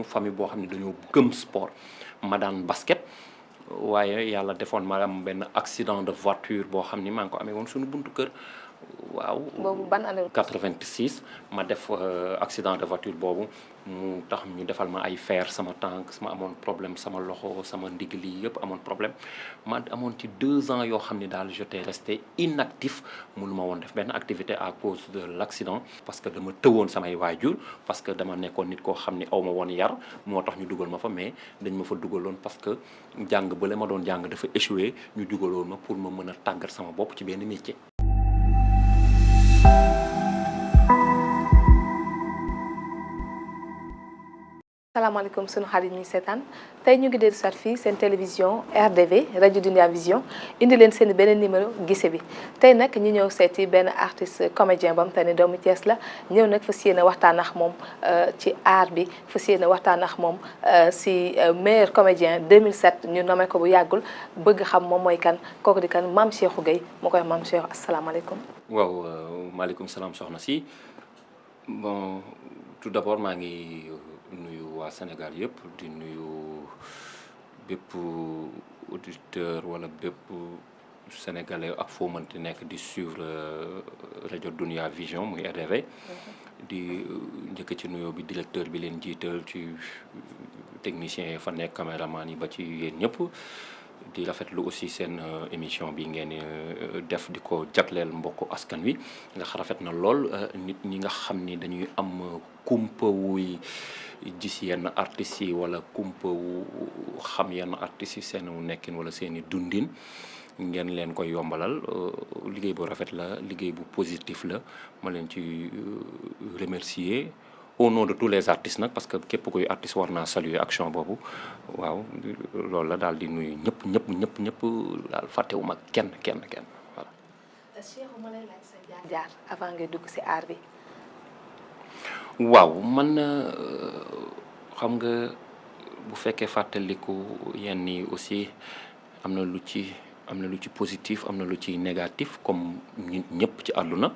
famille boo xam ne dañoo gëm sport ma daan basket waaye yàlla defoon ma am benn accident de voiture boo xam ni maa ngi ko amee woon suñu buntu kër waaw. boobu ban année 86 ma def accident de voiture boobu mu tax ñu defal ma ay fer sama tànk ma amoon problème sama loxo sama ndigg lii yëpp amoon problème ma amoon ci 2 ans yoo xam ni daal j'étais resté inactif mënu ma woon def benn activité à cause de l'accident parce que dama tëwoon samay waajur parce que dama nekkoon nit koo xam ni aw ma woon yar moo tax ñu dugal ma fa mais dañ ma fa dugaloon parce que jàng bële ma doon jàng dafa échoué ñu dugaloon ma pour ma mën a tàggat sama bopp ci benn métier. salaamaaleykum sunu xarit ñi seetaan tey ñu ngi dellu soit fii seen télévision RDV rajo Dunia Vision indi leen seen beneen numéro gise bi tey nag ñu ñëw seeti benn artiste comédien bam te ne doomu Thiès la ñëw nag fas yéene waxtaan ak moom ci art bi fas yéene waxtaan ak moom si meilleur comédien 2007 ñu nommé ko bu yàggul bëgg xam moom mooy kan kooku di kan Mame Cheikhou Gueye mu koy Mame Cheikh asalaamaaleykum. waaw maaleykum salaam soxna si bon tout d'abord maa ngi nuyu waa Sénégal yëpp di nuyu bépp auditeur wala bépp sénégalais ak foo mënti nekk di suivre rajo Dunia Vision muy RDV. di njëkk ci nuyoo bi directeur bi leen jiital ci technicien yi fa nekk caméraman yi ba ci yéen ñëpp. di rafetlu aussi seen émission bi ngeen def di ko jagleel mbokku askan wi ndax rafet na lool nit ñi nga xam ni dañuy am kumpa wuy gis yenn artistes yi wala kumpa wu xam yenn artistes yi seen nekkin wala seeni dundin ngeen leen koy yombalal liggéey bu rafet la liggéey bu positif la ma leen ci remercier au nom de tous les artistes nag parce que képp kuy artiste war naa saluer action boobu waaw loolu la daal di nuyu ñëpp daal fàttewuma kenn voilà. Cheikh ma lay laaj sa jaar avant ngay dugg ci art bi. waaw man xam nga bu fekkee fàttaliku yenn yi aussi am na lu ci positif am na lu ci négatif comme nit ñëpp ci àdduna.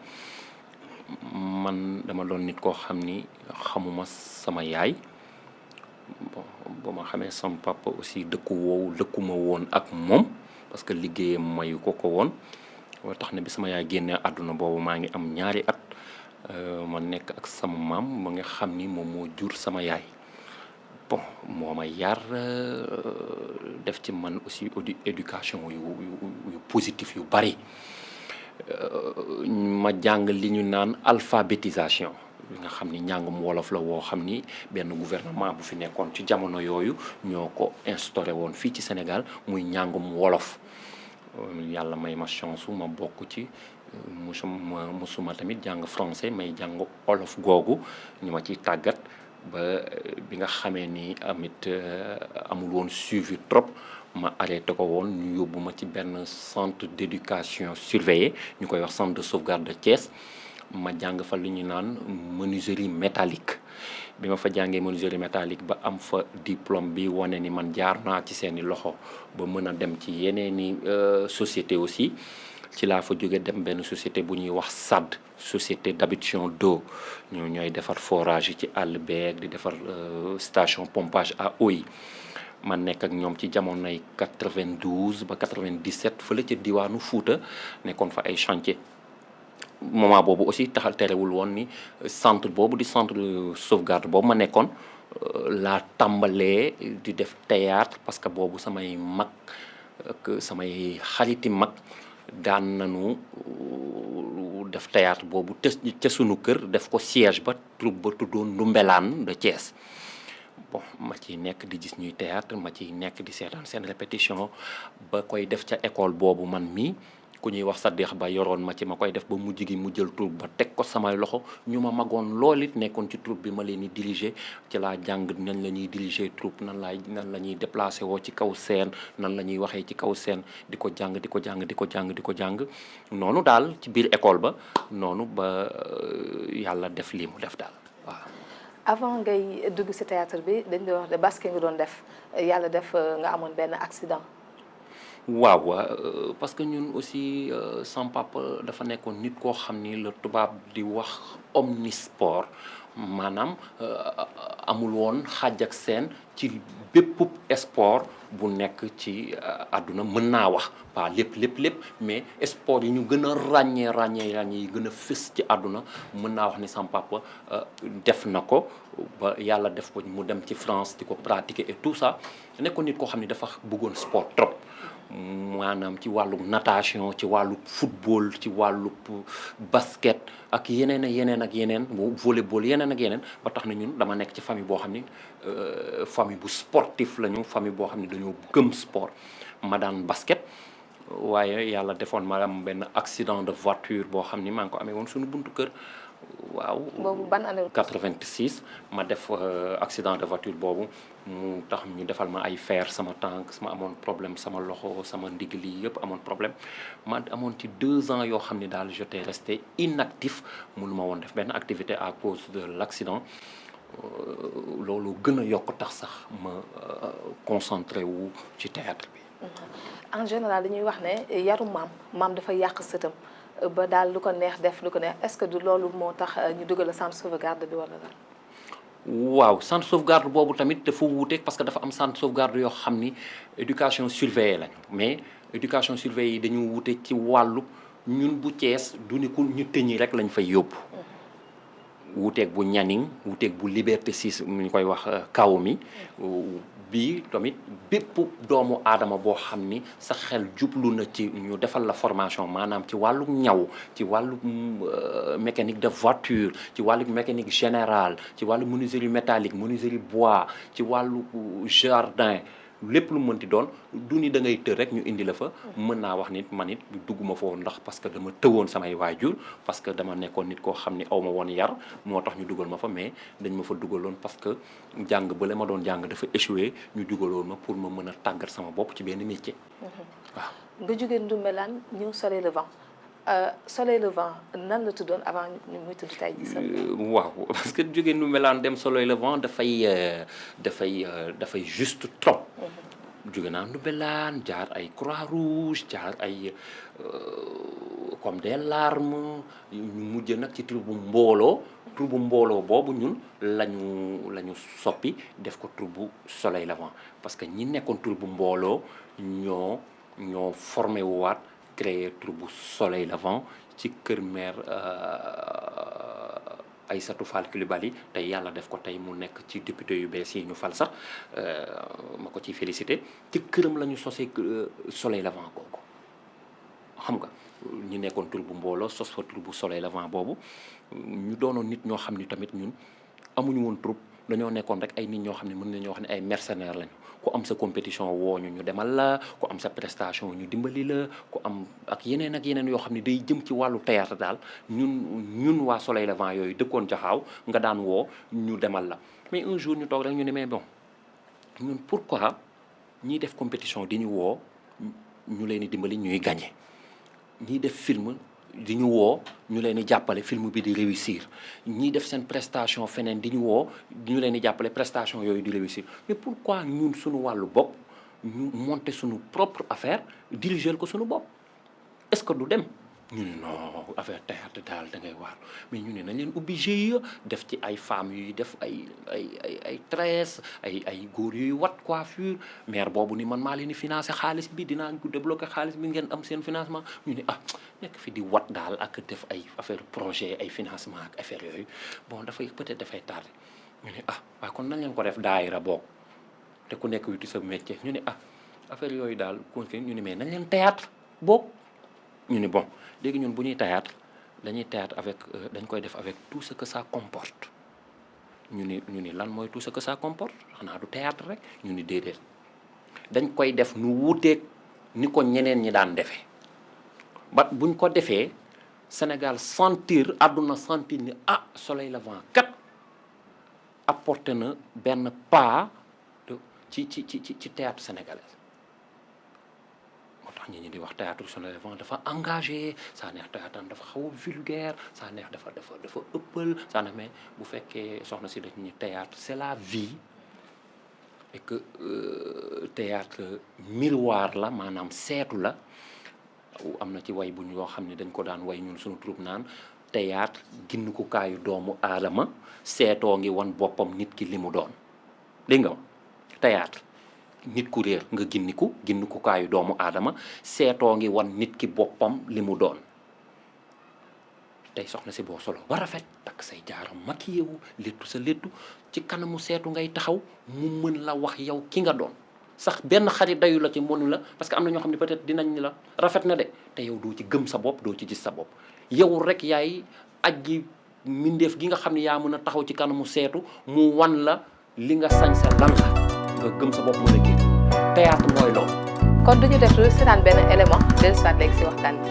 man dama doon nit koo xam ni xamuma sama yaay bon ba ma xamee sama papa aussi dëkkuma woon ak moom parce que liggéeyam mayu ko woon wa tax na bi sama yaay génnee àdduna boobu maa ngi am ñaari at ma nekk ak sama maam ma nga xam ni moom moo jur sama yaay bon moo ma yar def ci man aussi éducation yu positif yu bari ma jàng li ñu naan alphabétisation nga xam ni njàngum wolof la woo xam ni benn gouvernement bu fi nekkoon ci jamono yooyu ñoo ko instauré woon fii ci Sénégal muy njàngum wolof yàlla may ma chance ma bokk ci musuma tamit jàng français may jàng wolof googu ñu ma ciy tàggat ba bi nga xamee ni amit amul woon suivi trop ma arrêté ko woon ñu yóbbu ma ci benn centre d'éducation surveillé ñu koy wax centre de sauvegarde de Thiès ma jàng fa li ñu naan menuiserie métallique bi ma fa jàngee menuiserie métallique ba am fa diplôme bi wane ni man jaar naa ci seeni loxo ba mën a dem ci yeneeni société aussi ci laa fa jóge dem benn société bu ñuy wax SAD société d'adduction d'eau ñooy defar forage yi ci àll beeg di defar station pompage à eau yi ma nekk ak ñoom ci jamonoy 92 ba 97 fële ca diwaanu Fuuta nekkoon fa ay chantier moment boobu aussi taxal terewul woon ni centre boobu di centre de sauvegarde boobu ma nekkoon laa tàmbalee di def théâtre parce que boobu samay mag ak samay xariti mag daan nañu def théâtre boobu ca sunu kër def ko siège ba troupe ba tuddoon Ndumbelaan de Thiès bon ma ciy nekk di gis ñuy théâtre ma ciy nekk di seetaan seen répétition ba koy def ca école boobu man mii ku ñuy wax Saddeex ba yoroon ma ci ma koy def ba mujj gi mu jël troupe ba teg ko samay loxo ñu ma magoon lool it nekkoon ci troupe bi ma leen di diriger ci laa jàng nan la ñuy diriger troupe nan la ñuy déplacé woo ci kaw scène nan la ñuy waxee ci kaw scène di ko jàng noonu daal ci biir école ba noonu ba yàlla def lii mu def daal waaw. avant ngay dugg ci théâtre bi dañ doon wax de basket nga doon def yàlla def nga amoon benn accident. waaw parce que ñun aussi sama papa dafa nekkoon nit koo xam ni la tubaab di wax omnisport maanaam amul woon xàjj ak seen ci bépp sport bu nekk ci àdduna mën naa wax pas lépp mais sport yi ñu gën a ràññee yi gën a fës ci àdduna mën naa wax ni sama papa def na ko ba yàlla def ko mu dem ci France di ko pratiquer et tout ça nekkoon nit koo xam ne dafa bëggoon sport trop maanaam ci wàllu natation ci wàllu football ci wàllu basket ak yeneen volleyball yeneen ak yeneen ba tax na ñun dama nekk ci famille boo xam ni famille bu sportif lañu famille boo xam ne dañoo gëm sport ma daan basket waaye yàlla defoon ma am benn accident de voiture boo xam ni maa ngi ko amee woon suñu buntu kër waaw. boobu ban année 86 ma def accident de voiture boobu mu tax ñu defal ma ay fer sama tànk ma amoon problème sama loxo sama ndigg lii yëpp amoon problème ma amoon ci 2 ans yoo xam ne daal j'étais resté inactif mënu ma woon def benn activité à cause de l'accident loolu gën a yokk tax sax ma concentré wu ci théâtre bi. En général dañuy wax ne yaru maam dafa yàq sëtam ba daal lu ko neex def lu ko neex est-ce que du loolu moo tax ñu dugal la centre sauvegarde bi wala lan. waaw centre sauvegarde boobu tamit dafa wuuteeg parce que dafa am centre sauvegarde yoo xam ni éducation surveillée lañu mais éducation surveillée yi dañu wuute ci wàllu ñun bu Thiès du ni ku ñu tëñi rek lañ fay yóbbu. wuuteeg bu Nianing wuuteeg bu Liberté 6 ñu koy wax kaw mi bii tamit bépp doomu aadama boo xam ni sa xel jublu na ci ñu defal la formation maanaam ci wàllu ñaw ci wàllu mécanique de voiture ci wàllu mécanique générale ci wàllu menuiserie métallique menuiserie bois ci wàllu jardin lépp lu mënti doon du ni da ngay tër rek ñu indi la fa mën naa wax nit man it dugguma fa woon ndax parce que dama tëwoon samay waajur parce que dama nekkoon nit koo xam ni aw ma woon yar moo tax ñu dugal ma fa mais dañ ma fa dugaloon parce que jàng ba la ma doon jàng dafa échoué ñu dugaloon ma pour ma mën a tàggat sama bopp ci benn métier waaw. nga jógee Ndoumbelane ñëw Soleil Levant Soleil Levant nan la tuddoon avant ñu muy tudd tey jii. waaw parce que jógee Ndoumbelane dem Soleil Levant dafay juste trop. jóge naa Ndoumbelane jaar ay Croix-Rouge jaar ay comme des larmes ñu mujj nag ci tur bu mbooloo boobu ñun lañu soppi def ko tur bu Soleil Levant parce que ñi nekkoon tur bu mbooloo ñoo formé waat créé tur bu Soleil Levant ci kër maire Aïssatou Fall Coulibaly tey yàlla def ko tey mu nekk ci député yu bees yi ñu fal sax ma ko ciy félicité ci këram la ñu sosee Soleil Levant kooku xam nga ñu nekkoon tur bu mbooloo sos fa tur bu Soleil Levant boobu ñu doonoon nit ñoo xam ni tamit ñun amuñu woon troupe dañoo nekkoon rek ay nit ñoo xam ne mën nañoo wax ne ay mercenaires lañu ku am sa compétition woo ñu demal la ku am sa prestation ñu dimbali la ku am ak yeneen yoo xam ne day jëm ci wàllu théâtre daal ñun waa Soleil Levant yooyu dëkkoon Jaxaaw nga daan woo ñu demal la mais un jour ñu toog rek ñu ne mais bon ñun pourquoi ñiy def compétition di ñu woo ñu leen di dimbali ñuy gagné ñiy def film di ñu woo ñu leen di jàppale film bi di réussir ñiy def seen prestation feneen di ñu woo ñu leen di jàppale prestation yooyu di réussir mais pourquoi ñun suñu wàllu bopp ñu monter suñu propre affaire diriger ko suñu bopp est-ce que du dem ñu ne non affaire théâtre daal da ngay waar mais ñu ne nañ leen ubbi GIE def ci ay femmes yuy def ay tresses ay góor yuy wat coiffure maire boobu ni man maa leen di financer xaalis bi dinaa ko débloquer xaalis bi ngeen am seen financement ñu ne nekk fi di wat daal ak def ay affaire projet ay financement ak affaire yooyu bon dafay peut-être dafay tardé ñu ne waaye kon nañ leen ko def daayira boog te ku nekk wuti sa métier ñu ne affaire yooyu daal continue ñu ne mais nañ leen théâtre boog ñu ne bon léegi ñun bu ñuy théâtre dañuy théâtre avec dañ koy def avec tout ce que ça comporte ñu ni lan mooy tout ce que ça comporte xanaa du théâtre rek ñu ni déedéet dañ koy def nu wuuteeg ni ko ñeneen ñi daan defee ba buñ ko defee Sénégal sentir àdduna sentir ni Soleil Levant kat apporté na benn pas ci théâtre sénégalais ñi di wax théâtre Soleil Levant dafa engagé saa neex théâtre dafa xaw a vulgaire saa neex dafa ëppal saa neex mais bu fekkee soxna si dañ ni théâtre c'est la vie et que théâtre miroir la maanaam seetu la am na ci way bu ñu yoo xam ne dañ ko daan way ñun suñu troupe naan théâtre ginnukukaayu doomu aadama seetoo ngi wan boppam nit ki li mu doon dégg nga théâtre nit ku réer nga ginnukukaayu doomu aadama seetoo ngi wan nit ki boppam li mu doon tey soxna si boo solo ba rafet takk say jaaram maquillé wu léttu sa léttu ci kanamu seetu ngay taxaw mu mën la wax yow ki nga doon sax benn xarit dayu la ci mënu la parce que am na ñoo xam ne peut-être dinañ ni la rafet na de te yow doo ci gëm sa bopp doo ci gis sa bopp yow rek yaay aji mindeef gi nga xam ne yaa mën a taxaw ci kanamu seetu mu wan la li nga sañse lan la nga gëm sa bopp mën a génn théâtre mooy loolu. kon duñu def lu seetaan benn élément dellu soit léegi si waxtaan bi.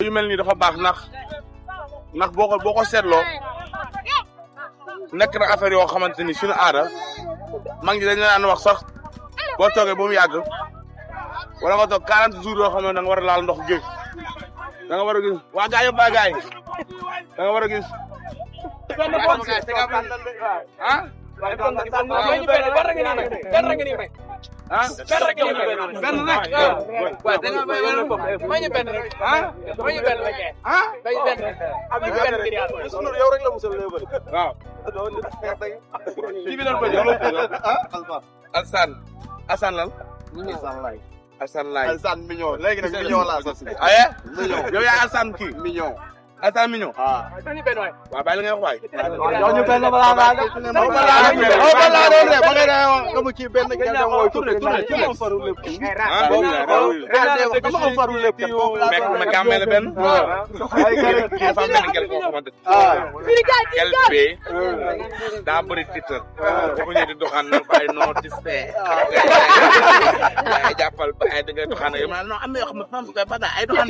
yu mel nii dafa baax ndax boo ko seetloo nekk na affaire yoo xamante ni suñu aada mag ñi dañ la daan wax sax boo toogee ba mu yàgg wala nga toog 40 jours yoo xam ne da nga war a laal ndox géej da nga war a gis waa gaay yëpp gaay da nga war a gis Assane lan Assane Laye Assane Mignon léegi nag Mignon laa sos aye yow yaa Assane kii Mignon Assane Mignon waaw bàyyi la ngay wax waay yow ñu benn balaa ngaa def ba ngay nga mu kii benn nga dem wooy tourné faru lépp dama faru lépp mais ka mel benn kii dafa am benn gel koo xamante gel bi daa bëri titre bu ñu di doxaan na bàyyi noo tiste ay jàppal ba ay da ngay doxaan non am na yoo xam ne fam koy baga ay doxaan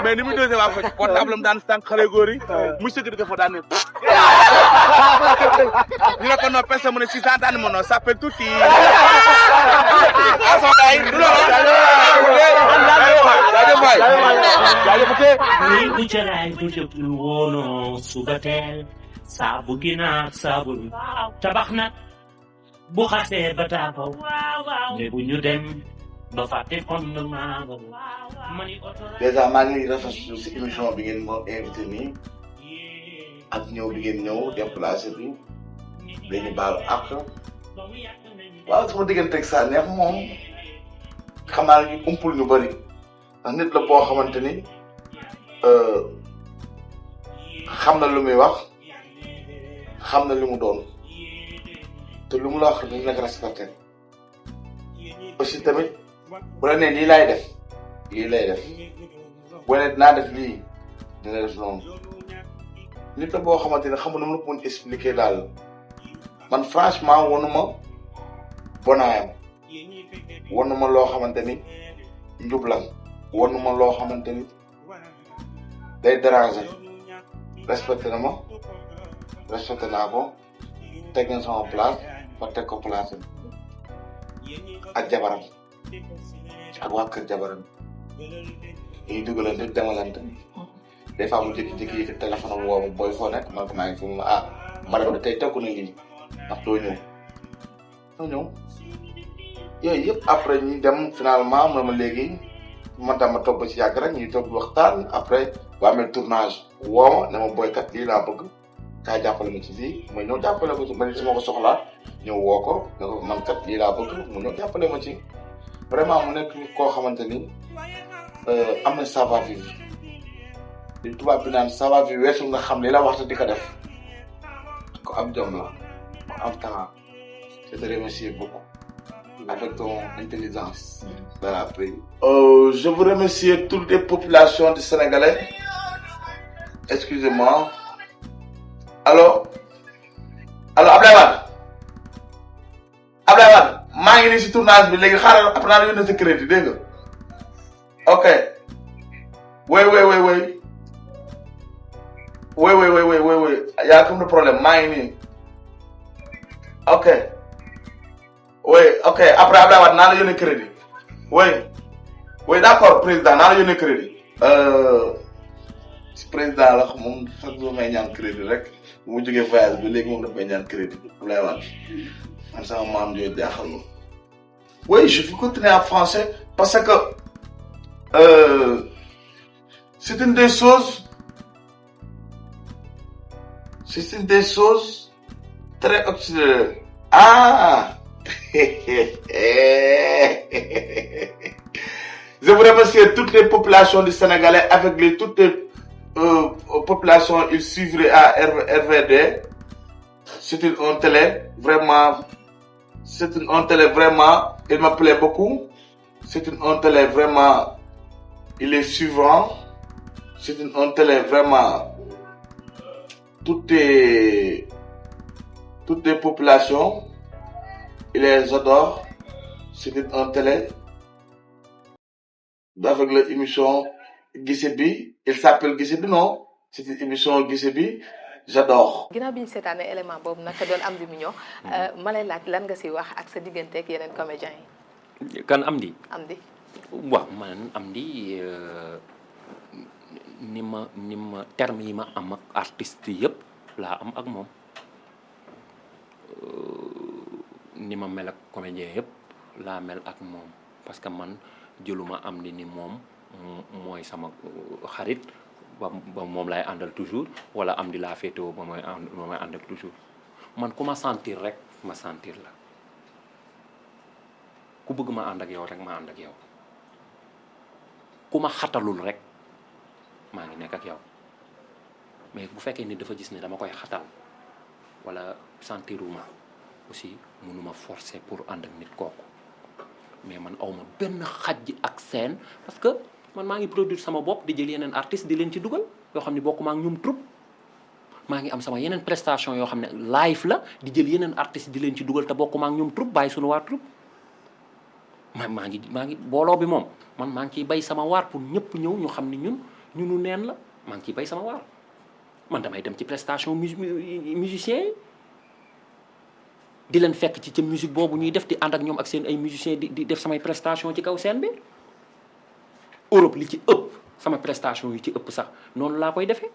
mais ni mu dosé waa ko portable am daan sànq xale góor yi mu sëgg di ko fa daan ne ñu ne ko non personne mu ne 600 daan mo non s'appelle tuuti aso day du la ni bu jaraay du jëplu woono suba teel saabu ginaar saabu tabax nag bu xasee ba taxaw ne bu ñu dem ba fàtte fondement ba mani oto déjà maa ngi rafetlu si émission bi ngeen moo invité nii ak ñëw bi ngeen ñëw déplacé bi dañu baalu ak waaw sama digganteeg saa neex moom xam naa ñu umpul ñu bëri ndax nit la boo xamante ni xam na lu muy wax xam na li mu doon te lu mu la wax dañu nekk respecté aussi tamit bu la nee lii laay def lii lay def bu ne dinaa def lii dina def noonu nit la boo xamante ne xamu na mu la ko mën expliquer daal man franchement wanuma bonaayam wanuma loo xamante ni njublam wanuma loo xamante ni day déranger respecté na ma respecté naa ko teg na sama place fa teg ko place ak jabaram ak waa kër jabaram ñuy dugalante demalante des fois mu jékki-jékki yi téléphone am woo ma booy foo nekk man ko maa ngi fi mu madame de tey tegu na lii ndax doo ñëw yooyu yëpp après ñu dem finalement mu ne ma léegi man tam ma toog ba ci yàgg rek ñuy toog waxtaan après ba amee tournage woo ma ne ma booykat lii laa bëgg kaa jàppale ma ci lii ma ñëw jàppale ko ci man si ma ko soxlaa ñëw woo ko ne ko man kat lii laa bëgg mu ñëw jàppale ma ci vraiment mu nekk koo xamante ni am na savoir vivre li tubaab bi naan savoir vivre weesu nga xam li la waxta di ko def ko am jom la ko am talent je te remercie beaucoup avec ton intelligence dans la pays. Je veux remercier toutes les populations du Sénégalais, excusez-moi, allo Ablaye Wade maa ngi nii si tournage bi léegi xaaral après naa la yónnee sa crédit dégg nga ok oui y a comme de problème maa ngi nii ok oui ok après Ablaye Wade naa la yónnee crédit oui d'accord président naa la yónnee crédit si président la moom chaque jour may ñaan crédit rek bu mu jógee voyage bi léegi moom daf may ñaan crédit Ablaye Wade man sama maam yooyu jaaxal ma. Oui, je vais continuer en français parce que c'est une des choses très oxydées. Ah je voudrais remercier toutes les populations du Sénégalais avec toutes les populations ils suivraient à RVD. C'est une télé vraiment. C'est une télé vraiment, il me plaît beaucoup. C'est une télé vraiment, il est suivant. C'est une télé vraiment, toutes les populations, il les adore. C'est une télé avec l'émission Gisebi. Il s'appelle Gisebi, non? C'est une émission Gisebi. J'adore. ginnaaw bi ñu seetaanee élément boobu nag doon Amdy Mignon ma lay laaj lan nga si wax ak sa diggante ak yeneen comédiens yi. kan Amdy. waaw man Amdy ni ma terme yi ma am ak artiste yëpp laa am ak moom ni ma mel ak comédien yëpp laa mel ak moom parce que man jëluma Amdy ni moom mooy sama xarit. ba moom lay àndal toujours wala Amdy laa féetewoo ba mooy àndal toujours man ku ma sentir rek ma sentir la ku bëgg ma ànd ak yow rek ma ànd ak yow ku ma xatalul rek maa ngi nekk ak yow mais bu fekkee ni dafa gis ne dama koy xatal wala sentiruma aussi mënuma forcer pour ànd ak nit kooku mais man awma benn xaj ak seen parce que man maa ngi produire sama bopp di jël yeneen artiste di leen ci dugal yoo xam ne bokkuma ak ñoom troupe maa ngi am sama yeneen prestation yoo xam ne live la di jël yeneen artiste di leen ci dugal te bokkuma ak ñoom troupe bàyyi sunu waa troupe maa ngi booloo bi moom man maa ngi ciy bay sama waar pour ñëpp ñëw ñu xam ne ñunu neen la maa ngi ciy bay sama waar man damay dem ci prestation musiciens yi di leen fekk ci musique boobu ñuy def di ànd ak ñoom ak seen ay musiciens di def samay prestation ci kaw scène bi Europe li ci ëpp sama prestation yi ci ëpp sax noonu laa koy defee